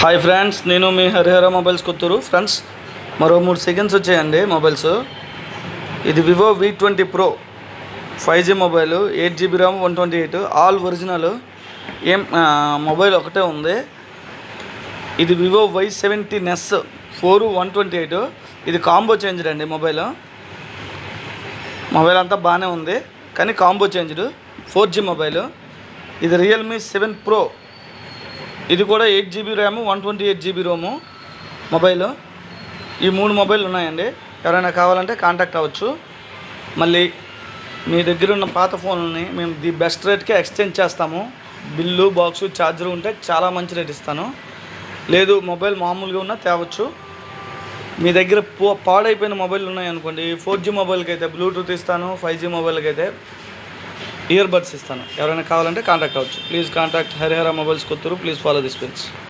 Hi friends, నేను మీ Harihara mobiles Kotturu. Friends, మరో 3 seconds వచ్చాయండి మొబైల్స్. ఇది Vivo V20 Pro 5G mobile, 8GB RAM, 128, all original. Mobile ఒకటే ఉంది. ఇది వివో Y70 NES 4 128. ఇది కాంబో చేంజ్డ్ అండి. మొబైల్ అంతా బాగానే ఉంది, కానీ కాంబో చేంజ్డ్ 4G మొబైల్. ఇది రియల్మీ 7 Pro. ఇది కూడా 8GB RAM, 128GB Rome mobile. ఈ 3 మొబైల్ ఉన్నాయండి. ఎవరైనా కావాలంటే కాంటాక్ట్ అవ్వచ్చు. మళ్ళీ మీ దగ్గర ఉన్న పాత ఫోన్లని మేము ది బెస్ట్ రేట్కే ఎక్స్చేంజ్ చేస్తాము. బిల్లు, బాక్సు, ఛార్జర్ ఉంటే చాలా మంచి రేట్ ఇస్తాను. లేదు మొబైల్ మామూలుగా ఉన్నా తేవచ్చు. మీ దగ్గర పాడైపోయిన మొబైల్ ఉన్నాయనుకోండి, 4G మొబైల్కి అయితే బ్లూటూత్ ఇస్తాను, 5G మొబైల్కి అయితే ఇయర్ బడ్స్ ఇస్తాను. ఎవరైనా కావాలంటే కాంటాక్ట్ అవ్వచ్చు. Please contact Harihara mobiles Kothuru. Please follow this page.